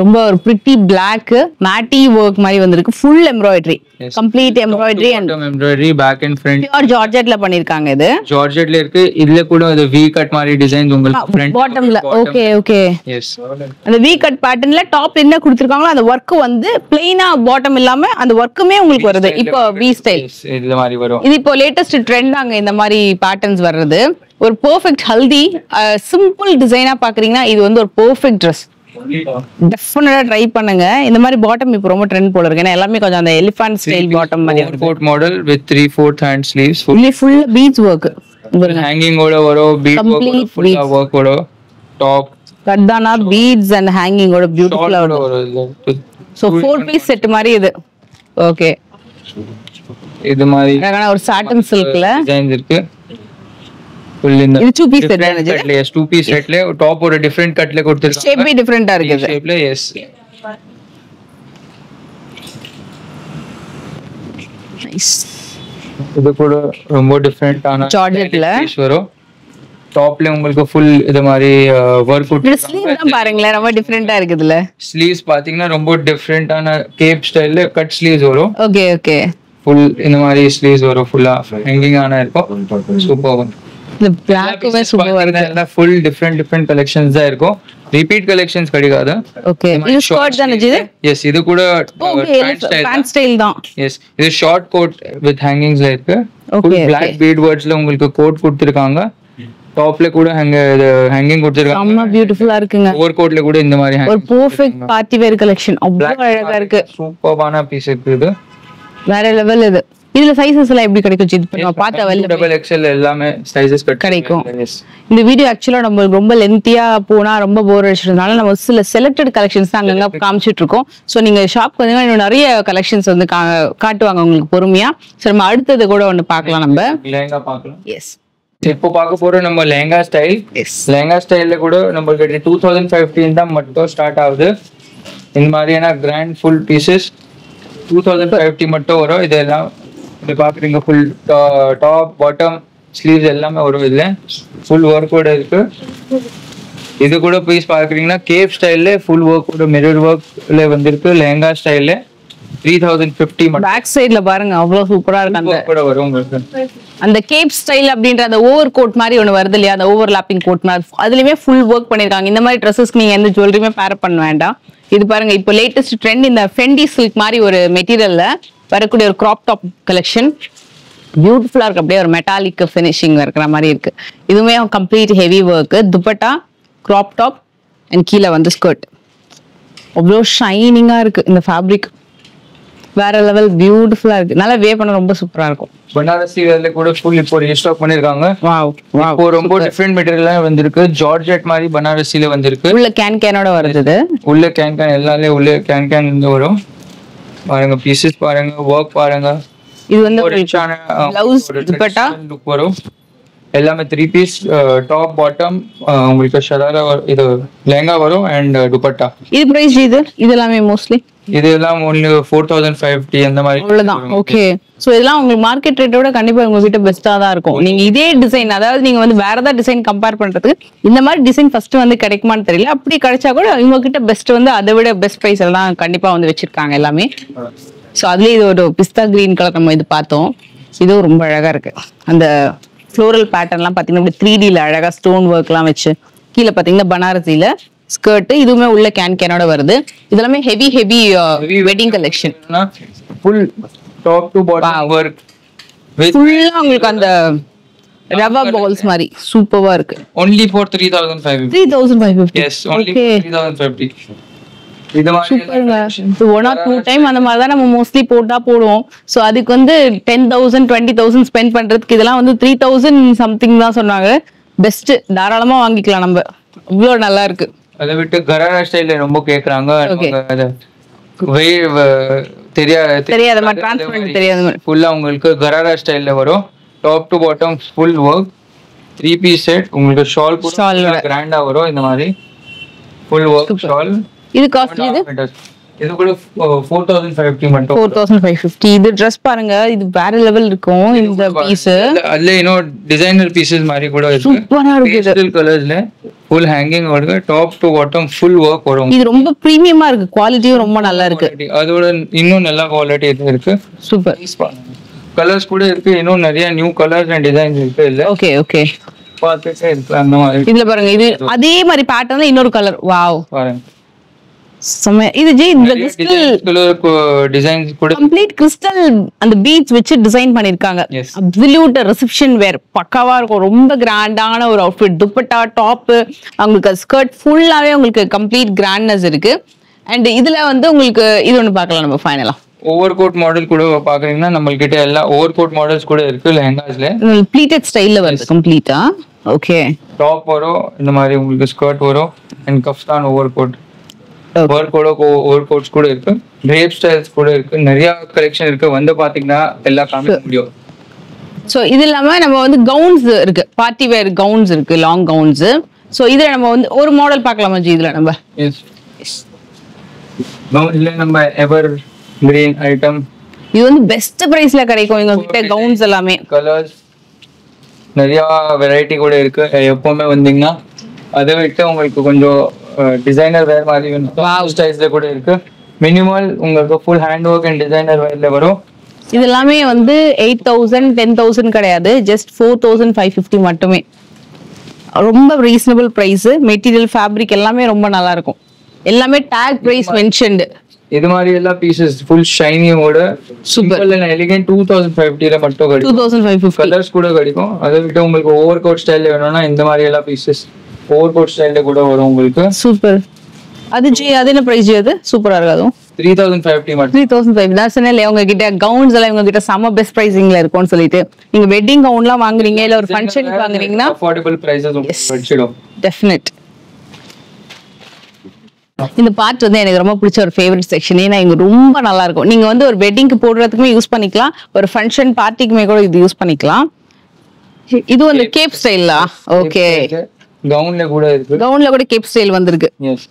ரொம்ப ஒரு பிரிட்டி பிளாக் மேட்டி ஒர்க் மாதிரி வந்திருக்கு. Full embroidery, complete embroidery and embroidery back and front pure ஜார்ஜெட்ல பண்ணிருக்காங்க. இது ஜார்ஜெட்ல இருக்கு. இதுல கூட அது வி கட் மாதிரி டிசைன்ஸ் உங்களுக்கு ஃப்ரண்ட் பாட்டம்ல. Okay, okay, yes. அந்த வி கட் பேட்டர்ன்ல டாப் என்ன கொடுத்திருக்காங்களோ அந்த வர்க் வந்து பிளைனா பாட்டம் இல்லாம அந்த வர்க்குமே உங்களுக்கு வருது. இப்போ வி ஸ்டைல் இந்த மாதிரி வரும். இது இப்போ லேட்டஸ்ட் ட்ரெண்ட் அங்க இந்த மாதிரி பேட்டர்ன்ஸ் வர்றது. ஒரு பெர்ஃபெக்ட் ஹல்தி சிம்பிள் டிசைனா பாக்குறீங்கன்னா இது வந்து ஒரு பெர்ஃபெக்ட் ட்ரெஸ். டெஃபினட்டா ட்ரை பண்ணுங்க. இந்த மாதிரி பாட்டம் இப்போ ரொம்ப ட்ரெண்ட் போல இருக்கு. ஏன்னா எல்லாமே கொஞ்சம் அந்த எலிஃபண்ட் ஸ்டைல் பாட்டம் மாதிரி இருக்கு. Coat model with 3/4 hand sleeves. Full beads work. Hanging ஓட வரும். பீட் வர்க் ஃபுல்லா வர்க் ஓட டாப் கர்தானா பீட்ஸ் அண்ட் ஹேங்கிங் ஓட பியூட்டிஃபுல்லா வரும். சோ 4 பீஸ் செட் மாதிரி இது. ஓகே, இது மாதிரி அழகான ஒரு சாட்டன் சில்க்ல டிசைன்ஸ் இருக்கு. ஃபுல் இந்த இது 2 பீஸ் செட் கட்ல எஸ் 2 பீஸ் செட்ல டாப் ஒரு டிஃபரெண்ட் கட்ல கொடுத்திருக்காங்க. ஷேப்பே டிஃபரெண்டா இருக்குது. ஷேப்ல எஸ். நைஸ். இது கூட ரொம்ப டிஃபரெண்டான ஜார்ஜெட்ல பீஸ் வரும். டாப்ல உங்களுக்கு ஃபுல் இது மாதிரி வர்க் இந்த ஸ்லீவ் தான் பாருங்களேன் ரொம்ப டிஃபரெண்டா இருக்குதுல. ஸ்லீவ்ஸ் பாத்தீங்கன்னா ரொம்ப டிஃபரெண்டான கேப் ஸ்டைல்ல கட் ஸ்லீவ்ஸ் வரும். Okay okay. ஃபுல் இந்த மாதிரி ஸ்லீவ்ஸ் வரும். ஃபுல்லா ஹேங்கிங் ஆன இருக்கும். சூப்பர். இந்த பிளாக்குமே சூப்பரா இருக்கு. எல்லாம் ஃபுல் டிஃபரெண்ட் கலெக்ஷன்ஸ் தான் இருக்கும். ரிப்பீட் கலெக்ஷன்ஸ் கிடைக்காது. ஓகே. இது ஸ்கர்ட் தானே இது? எஸ் இது கூட பேண்ட் ஸ்டைல் தான். எஸ் இது ஷார்ட் கோட் வித் ஹேங்கிங்ஸ்ல இருக்கு. ஓகே. Black bead wordsல உங்களுக்கு கோட் கொடுத்திருக்காங்க. டாப்ல கூட ஹேங்கிங் கொடுத்திருக்காங்க. ரொம்ப பியூட்டிஃபுல்லா இருக்குங்க. ஓவர் கோட்ல கூட இந்த மாதிரி ஒரு பெர்ஃபெக்ட் பார்ட்டி வேர் கலெக்ஷன். அவ்வளவு அழகா இருக்கு. சூப்பரான பீஸ் இருக்கு இது. வேற லெவல் இது. இதுல சைஸஸ் எல்லாம் எப்படி கிடைக்கும்? இது பண்ணா பார்த்தா வெல்ல டபுள் எக்ஸ்எல் எல்லாமே சைஸஸ் கிடைக்கும். இந்த வீடியோ ஆக்சுவலா நம்ம ரொம்ப லென்த்தியா போனா ரொம்ப போர் அடிச்சதுனால நம்ம சில செலக்டட் கலெக்ஷன்ஸ் தான் அங்கங்க காமிச்சிட்டு இருக்கோம். சோ நீங்க ஷாப்க்கு வந்தீங்கன்னா இன்னும் நிறைய கலெக்ஷன்ஸ் வந்து காட்டுவாங்க உங்களுக்கு பொறுமையா. சோ நம்ம அடுத்தது கூட ஒன்னு பார்க்கலாம். நம்ம லெஹங்கா பார்க்கலாம். எஸ் இப்போ பார்க்க போற நம்ம லெஹங்கா ஸ்டைல். லெஹங்கா ஸ்டைல்ல கூட நம்மளுக்கு 2015 தான் மட்டும் ஸ்டார்ட் ஆகுது. இந்த மாதிரியான கிராண்ட் ஃபுல் பீசஸ் 2050 மட்டும் வரும். இதெல்லாம் இது பாக்குறீங்க ஃபுல் டாப் பாட்டம் ஸ்லீவ்ஸ் எல்லாமே வரும். இதுல ஃபுல் ஒர்க்கோட இருக்கு. இது கூட பீஸ் பாக்குறீங்கன்னா கேப் ஸ்டைல்ல ஃபுல் ஒர்க்கோட மிரர் ஒர்க்ல வந்திருக்கு. லெஹங்கா ஸ்டைல்ல 3050 மட்டும். பேக் சைடுல பாருங்க அவ்வளவு சூப்பரா இருக்கு. அந்த கூட வரும் உங்களுக்கு. அந்த கேப் ஸ்டைல் அப்படின்ற அந்த ஓவர் கோட் மாதிரி ஒன்று வருது இல்லையா, அந்த ஓவர்லாப்பிங் கோட் மாதிரி அதுலயுமே ஃபுல் ஒர்க் பண்ணிருக்காங்க. இந்த மாதிரி ட்ரெஸ்ஸஸ்க்கு நீங்க எந்த ஜுவல்லரியுமே பேர் பண்ண வேண்டாம். இது பாருங்க இப்போ லேட்டஸ்ட் ட்ரெண்ட் இந்த ஃபெண்டி சில்க் மாதிரி ஒரு மெட்டீரியல்ல வரக்கூடிய ஒரு கிராப் டாப் கலெக்ஷன். பியூட்டிஃபுல்லா இருக்கு. அப்படியே ஒரு மெட்டாலிக் ஃபினிஷிங் இருக்கிற மாதிரி இருக்கு. இதுவுமே complete heavy work. Dupatta crop top and கீழே வந்து ஸ்கர்ட். அவ்வளோ ஷைனிங்கா இருக்கு இந்த ஃபேப்ரிக். வேற லெவல் பியூட்டிஃபுல்லா இருக்கு. நல்லா வே பண்ண ரொம்ப சூப்பரா இருக்கும். பனாரசி வேர்ல கூட ஃபுல் இப்போ ரீஸ்டாக் பண்ணிருக்காங்க. Wow wow. இப்போ ரொம்ப டிஃபரெண்ட் மெட்டீரியல்ல வந்திருக்கு. ஜார்ஜெட் மாதிரி பனாரசில வந்திருக்கு. உள்ள கேனோட வருது. உள்ள கேன் எல்லாமே உள்ள கேன் இருந்து வரும். பாருங்க பீசஸ் பாருங்க, வர்க் பாருங்க. இது வந்து ஒரு ரிச்சான ப்ளவுஸ் துப்பட்டா லுக் வரும். எல்லாமே 3 பீஸ் டாப் பாட்டம் உங்களுக்கு ஷராரா இது லெஹங்கா வரும் அண்ட் துப்பட்டா. இது பிரைஸ் இது எல்லாமே மோஸ்ட்லி இதெல்லாம் only 4550 அந்த மாதிரி அவ்வளவுதான். ஓகே. சோ இதெல்லாம் உங்களுக்கு மார்க்கெட் ரேட்டோட கண்டிப்பா உங்க கிட்ட பெஸ்டா தான் இருக்கும். நீங்க இதே டிசைன் அதாவது நீங்க வந்து வேற ஏதாவது டிசைன் கம்பேர் பண்றதுக்கு இந்த மாதிரி டிசைன் ஃபர்ஸ்ட் வந்து கிடைக்குமான்னு தெரியல. அப்படி கிடைச்சா கூட உங்க கிட்ட பெஸ்ட் வந்து அதை விட பெஸ்ட் பிரைஸ் எல்லாம் கண்டிப்பா வந்து வச்சிருக்காங்க எல்லாமே. சோ அதுலயே இது ஒரு பிஸ்தா கிரீன் கலர் நம்ம இது பார்த்தோம். இதுவும் ரொம்ப அழகா இருக்கு. அந்த ஃப்ளோரல் பேட்டர்ன்லாம் பாத்தீங்கன்னா இப்படி 3Dல அழகா ஸ்டோன் ஒர்க்லாம் வச்சு கீழே பாத்தீங்கன்னா பனாரசில ஸ்கர்ட். இதுவுமே உள்ள கேனோட வருது. இதெல்லாமே heavy wedding collection. Full top to bottom work ஃபுல்லா உங்களுக்கு அந்த ரவா பால்ஸ் மாதிரி சூப்பரா இருக்கு. only for 3550. 3550. yes only for 3550. இது மாதிரி சூப்பர்ங்க. இது 1 or 2 டைம் அந்த மாதிரி தான் நம்ம மோஸ்ட்லி போடுவோம். சோ அதுக்கு வந்து 10,000 20,000 ஸ்பெண்ட் பண்றதுக்கு இதெல்லாம் வந்து 3000 சம்திங் தான் சொன்னாங்க. பெஸ்ட். தாராளமா வாங்கிக்கலாம் நம்ம. இவ்வளவு நல்லா இருக்கு. அதை விட்டு கராரா ஸ்டைல்ல ரொம்ப கேக்குறாங்க. தெரியாத மாதிரி டிரான்ஸ்பரன்ட் தெரியாத மாதிரி ஃபுல்லா உங்களுக்கு கராரா ஸ்டைல்ல வரும். Top to bottom full work 3 piece set. உங்களுக்கு ஷால் கூட கிராண்டா வரும். இந்த மாதிரி ஃபுல் ஒர்க் ஷால். இது காஸ்ட்லி. இது கூட 4550 மட்டும். 4550. இது Dress பாருங்க. இது வேற லெவல் இருக்கும் இந்த பீஸ். அதுல இன்னும் டிசைனர் பீசஸ் மாதிரி கூட இருக்கு. சூப்பரா இருக்கு. பேஸ்டல் கலர்ஸ்ல ஃபுல் ஹேங்கிங் வருது. Top to bottom full work வரும். இது ரொம்ப பிரீமியமா இருக்கு. குவாலிட்டியும் ரொம்ப நல்லா இருக்கு. அதோட இன்னும் நல்ல குவாலிட்டி இருக்கு. சூப்பர். கலர்ஸ் கூட இருக்கு. இன்னும் நிறைய நியூ கலர்ஸ் அண்ட் டிசைன்ஸ் இருக்கு இல்ல. Okay okay. பாத்துட்டே இருக்கு அந்த மாதிரி. இதுல பாருங்க இது அதே மாதிரி பேட்டர்ன்ல இன்னொரு கலர். வாவ் பாருங்க. இது இந்த கிறிஸ்டல் டிசைன்ஸ் கூட கம்ப்ளீட் கிறிஸ்டல் அந்த பீட்ஸ் வச்சு டிசைன் பண்ணிருக்காங்க. அப்சல்யூட் ரிசெப்ஷன் வேர் பக்காவா இருக்கும். ரொம்ப கிராண்டான ஒரு அவுட்ஃபிட். துப்பட்டா டாப் உங்களுக்கு ஸ்கர்ட் ஃபுல்லாவே உங்களுக்கு கம்ப்ளீட் கிராண்ட்னஸ் இருக்கு. அண்ட் இதுல வந்து உங்களுக்கு இது ஒன்னு பார்க்கலாம் நம்ம ஃபைனலா. ஓவர் கோட் மாடல் கூட பாக்குறீங்கன்னா நம்ம கிட்ட எல்லா ஓவர் கோட் மாடல்ஸ் கூட இருக்கு. லெஹங்காஸ்ல ப்ளீட்டட் ஸ்டைல்ல வருது கம்ப்ளீட்டா. ஓகே. டாப் வரும். இந்த மாதிரி உங்களுக்கு ஸ்கர்ட் வரும் and kaftan over coat. Work coats கூட இருக்கு, ட்ரேப் ஸ்டைல்ஸ் கூட இருக்கு, நிறைய கலெக்ஷன் இருக்கு. வந்து பாத்தீங்கன்னா எல்லாம் காமிக்க முடியும். சோ இது இல்லாம நம்ம வந்து கவுன்ஸ் இருக்கு, பார்ட்டி வேர் கவுன்ஸ் இருக்கு, லாங் கவுன்ஸ். சோ இதுல நம்ம வந்து ஒரு மாடல் பார்க்கலாமா ஜி? இதுல நம்ம கவுன்ல நம்ம எவர் கிரீன் ஐட்டம், இது வந்து பெஸ்ட் பிரைஸ்ல கிடைக்கும் எங்க கிட்ட கவுன்ஸ் எல்லாமே. கலர்ஸ் நிறைய வெரைட்டி கூட இருக்கு. எப்பவுமே வந்தீங்கன்னா அதை விட்டு உங்களுக்கு கொஞ்சம் டிசைனர் வேர் மாதிரி ஸ்டைல்ஸ்ல கூட இருக்கு. மினிமல் உங்களுக்கு full hand work and designer வேர்ல வரும். இது எல்லாமே வந்து 8,000 10,000 கிடையாது, ஜஸ்ட் 4,550 மட்டுமே. ரொம்ப ரீசனபிள் பிரைஸ். மெட்டீரியல் ஃபேப்ரிக் எல்லாமே ரொம்ப நல்லா இருக்கும். எல்லாமே டாக் பிரைஸ் மென்ஷன்ட். இது மாதிரி எல்லாம் பீசஸ் ஃபுல் ஷைனிங்கோட சிம்பிள் அண்ட் எலிகன்ட் 2,550 மட்டும் கிடைக்கும். 2,550 கலர்ஸ் கூட கிடைக்கும். அதை விட்டு உங்களுக்கு ஓவர் கோட் ஸ்டைல்ல வேணும்னா இந்த மாதிரி எல்லாம் பீசஸ் ஓவர் கோட் ஸ்டைல்ல கூட வரும் உங்களுக்கு. சூப்பர். அது ஜி அது என்ன பிரைஸ் ஜி? அது சூப்பரா இருக்கு. அதுவும் 3,550 மட்டும். 3,550 தான் சொன்னேன். உங்க கிட்ட கவுன்ஸ் எல்லாம் உங்க கிட்ட செம பெஸ்ட் பிரைசிங்ல இருக்கும்னு சொல்லிட்டு நீங்க வெட்டிங் கவுன்லாம் வாங்குறீங்க இல்ல ஒரு ஃபங்க்ஷனுக்கு வாங்குறீங்கன்னா அஃபோர்டபிள் பிரைसेस உங்களுக்கு கிடைச்சிடும். டெஃபினட். இந்த பார்ட் வந்து எனக்கு ரொம்ப பிடிச்ச ஒரு ஃபேவரட் செக்ஷன். ஏன்னா இங்க ரொம்ப நல்லா இருக்கும். நீங்க வந்து ஒரு வெட்டிங்க்கு போடுறதுக்குமே யூஸ் பண்ணிக்கலாம், ஒரு ஃபங்க்ஷன் பார்ட்டிக்குமே கூட இது யூஸ் பண்ணிக்கலாம். இது வந்து கேப் ஸ்டைலா? ஓகே. கவுன்ல கூட இருக்கு. கவுன்ல கூட கேப் ஸ்டைல் வந்திருக்கு. எஸ்.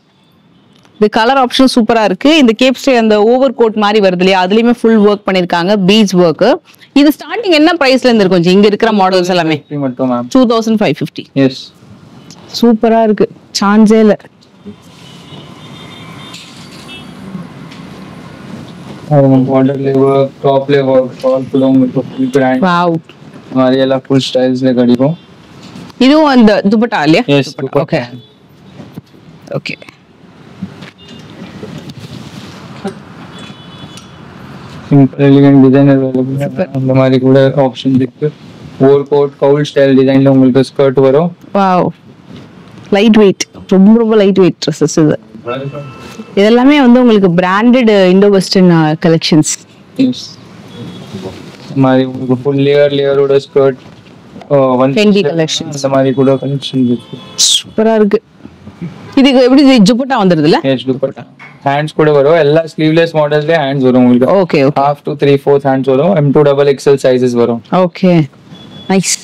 இந்த கலர் ஆப்ஷன் சூப்பரா இருக்கு. இந்த கேப் ஸ்டைல் அந்த ஓவர் கோட் மாதிரி வருது இல்லையா, அதுலயுமே ஃபுல் ஒர்க் பண்ணிருக்காங்க, பீச் ஒர்க். இது ஸ்டார்டிங் என்ன பிரைஸ்ல இருந்து இருக்கும் இங்க இருக்கிற மாடல்ஸ் எல்லாமே? 2,550. எஸ். சூப்பரா இருக்கு, சான்ஸே இல்ல. borderல work, topல work, all full உங்களுக்கு full brand. வாவ். மாதிரி எல்லாம் full stylesல கிடைக்கும். இதுவும் அந்த துப்பட்டா இல்லையா? Yes, okay okay. Simple elegant designer அந்த மாதிரி கூட ஆப்ஷன் இருக்கு. ஓவர் கோட் கவுல் ஸ்டைல் டிசைன்ல உங்களுக்கு ஸ்கர்ட் வரும். வாவ். லைட் வெயிட், ரொம்ப ரொம்ப லைட் வெயிட் ட்ரெஸ்ஸஸ் இது. இதெல்லாமே வந்து உங்களுக்கு branded Indo western collections. Yes. மாதிரி உங்களுக்கு ஃபுல் லேயரோட ஸ்கர்ட் Fendi collections. அந்த மாதிரி கூட கலெக்ஷன் இருக்கு. சூப்பரா இருக்கு. இதுக்கு எப்படி துப்பட்டா வந்துருதுல? எஸ், துப்பட்டா. ஹேண்ட்ஸ் கூட வரும். எல்லா ஸ்லீவ்லெஸ் மாடல்ல ஹேண்ட்ஸ் வரும் உங்களுக்கு. Okay okay. half to 3/4 hands வரும். M2XXL சைஸஸ் வரும். Okay nice.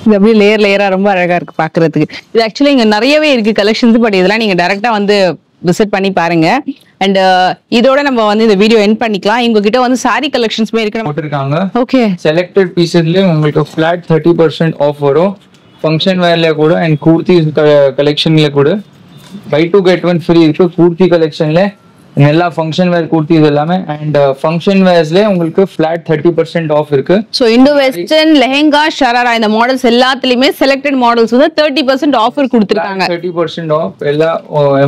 இது அப்படியே லேயர் லேயரா ரொம்ப அழகா இருக்கு பாக்குறதுக்கு. இது ஆக்சுவலி இங்க நிறையவே இருக்கு கலெக்ஷன்ஸ். பட் இதெல்லாம் நீங்க டைரக்டா வந்து விசிட் பண்ணி பாருங்க. அண்ட் இதோட நம்ம வந்து இந்த வீடியோ எண்ட் பண்ணிக்கலாம். உங்க கிட்ட வந்து saree கலெக்ஷன்ஸ்மே இருக்கு போட்டுருக்காங்க. ஓகே. செலக்டட் பீசஸ்ல உங்களுக்கு ஃபிளாட் 30% ஆஃப் வரும். ஃபங்க்ஷன் வேர்ல கூட அண்ட் கூர்த்தி கலெக்ஷன்ல கூட பை 2 get 1 ஃப்ரீ இருக்கு. கூர்த்தி கலெக்ஷன்ல எல்லா ஃபங்க்ஷன் வேர் கூர்த்திஸ் எல்லாமே அண்ட் ஃபங்க்ஷன் வேர்ஸ்ல உங்களுக்கு ஃபிளாட் 30% ஆஃப் இருக்கு. So Indo western lehenga sharara இந்த மாடல்ஸ் எல்லாத்துலயுமே செலக்டட் மாடல்ஸ் வந்து 30% ஆஃபர் கொடுத்திருக்காங்க. 30% ஆஃப் எல்லா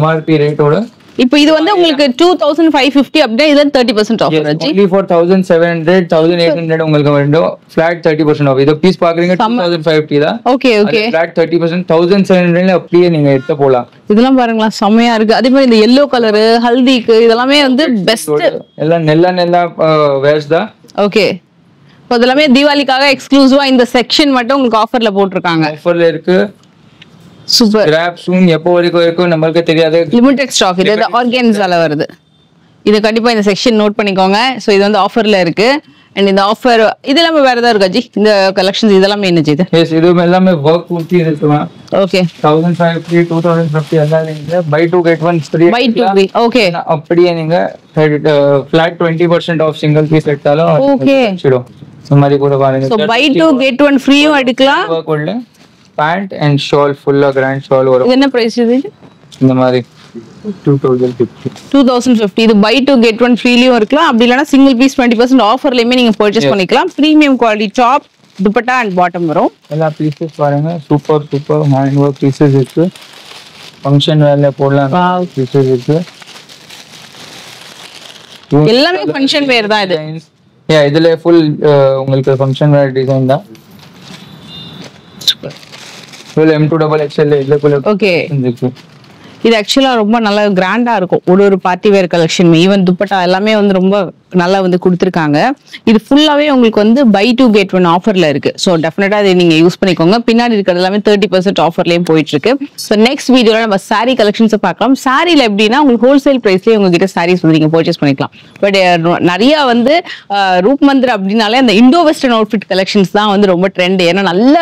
MRP ரேட்டோட. இப்போ இது வந்து உங்களுக்கு 2,550 அப்படியே இது 30% ஆஃபர் ஆச்சு. only for 1,700 1,800 உங்களுக்கு வேண்டும். Flat 30% of. இது பீஸ் பாக்குறீங்க 2,550 தான். Okay okay. ஃபிளாட் 30% 1,700 அப்படியே நீங்க எடுத்து போலாம். இதெல்லாம் பாருங்களா செமையா இருக்கு. அதே மாதிரி இந்த yellow கலர் ஹல்திக்கு இதெல்லாமே வந்து பெஸ்ட். எல்லாம் நெல்லா வேர்ஸ் தான். ஓகே. இப்போ இதெல்லாமே தீபாவளிக்காக எக்ஸ்க்ளூசிவா இந்த செக்ஷன் மட்டும் உங்களுக்கு ஆஃபர்ல போட்டுருக்காங்க. ஆஃபர்ல இருக்கு. சூப்பர். கிராப் சூன் எப்போ வரைக்கும் இருக்கும் நமக்கு தெரியாது. Limited stock. இது ஆர்கன்ஸால வருது. இது கண்டிப்பா இந்த செக்ஷன் நோட் பண்ணிக்கோங்க. சோ இது வந்து ஆஃபர்ல இருக்கு. அண்ட் இந்த ஆஃபர் இதெல்லாம் வேற ஏதாவது இருக்கா ஜி? இந்த கலெக்ஷன்ஸ் இதெல்லாம் என்ன ஜி? எஸ், இது எல்லாமே வர்க் கூர்த்தி இருக்குமா. ஓகே. 1,550 2,050 எல்லாம் நீங்க buy 2 get 1 free. Buy 2 free. Okay. அப்படியே நீங்க ஃபிளாட் 20% ஆஃப் சிங்கிள் பீஸ் எடுத்தாலும் ஓகே. இந்த மாதிரி கூட பாருங்க. சோ பை 2 get 1 ஃப்ரீயும் எடுக்கலாம். வர்க் உள்ள பேண்ட் அண்ட் ஷால் ஃபுல்லா கிராண்ட் ஷால் வரும். இது என்ன பிரைஸ் இது? இந்த மாதிரி 2,050. இது பை 2 get 1 ஃப்ரீலியும் இருக்கலாம். அப்படி இல்லனா சிங்கிள் பீஸ் 20% ஆஃபர்லயுமே நீங்க பர்ச்சேஸ் பண்ணிக்கலாம். Premium quality top, dupatta and bottom வரும். எல்லா பீசஸ் பாருங்க. சூப்பர் ஹேண்ட் வர்க் பீசஸ் இருக்கு. ஃபங்க்ஷன் வேர்ல போடலாம் பீசஸ் இருக்கு. எல்லாமே ஃபங்க்ஷன் வேர் தான் இது. இதுல ஃபுல் உங்களுக்கு ஃபங்க்ஷன் வேர் டிசைன் தான். ஃபுல் M2XXL இதுக்குள்ள. ஓகே. இது ஆக்சுவலா ரொம்ப நல்ல கிராண்டா இருக்கும். ஒரு party wear collection even dupatta எல்லாமே வந்து ரொம்ப நல்லா வந்து கொடுத்துருக்காங்க. இது ஃபுல்லாவே உங்களுக்கு வந்து பை 2 get 1 ஆஃபர்ல இருக்கு. ஸோ டெஃபினட்டா அதை நீங்க யூஸ் பண்ணிக்கோங்க. பின்னாடி இருக்கிறது எல்லாமே 30% ஆஃபர்லயும் போயிட்டு இருக்கு. ஸோ நெக்ஸ்ட் வீடியோல நம்ம சாரி கலெக்ஷன்ஸ் பார்க்கலாம். சாரில எப்படின்னா உங்களுக்கு ஹோல்சேல் பிரைஸ்லயே உங்ககிட்ட சாரீஸ் வந்து நீங்க பர்ச்சேஸ் பண்ணிக்கலாம். பட் நிறைய வந்து ரூப் மந்திர் அப்படின்னாலே அந்த இண்டோ வெஸ்டர்ன் அவுட்ஃபிட் கலெக்ஷன்ஸ் தான் வந்து ரொம்ப ட்ரெண்ட். ஏன்னா நல்ல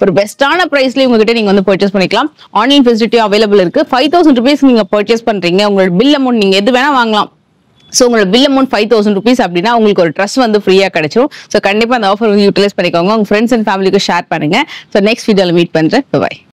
ஒரு பெஸ்டான பிரைஸ்லயே உங்ககிட்ட நீங்க வந்து பர்ச்சேஸ் பண்ணிக்கலாம். ஆன்லைன் ஃபெசிலிட்டி அவைலபிள் இருக்கு. 5000 rupees நீங்க பர்ச்சேஸ் பண்றீங்க, உங்களோட பில் அமௌண்ட் நீங்க எது வேணா வாங்கலாம். ஸோ உங்களோட பில் அமௌண்ட் 5000 rupees அப்படின்னா உங்களுக்கு ஒரு ட்ரெஸ் வந்து ஃப்ரீயா கிடைச்சிடும். ஸோ கண்டிப்பா அந்த ஆஃபர் யூட்டிலைஸ் பண்ணிக்கோங்க. உங்க ஃப்ரெண்ட்ஸ் அண்ட் ஃபேமிலிக்கு ஷேர் பண்ணுங்க. ஸோ நெக்ஸ்ட் வீடியோல மீட் பண்றேன். பை.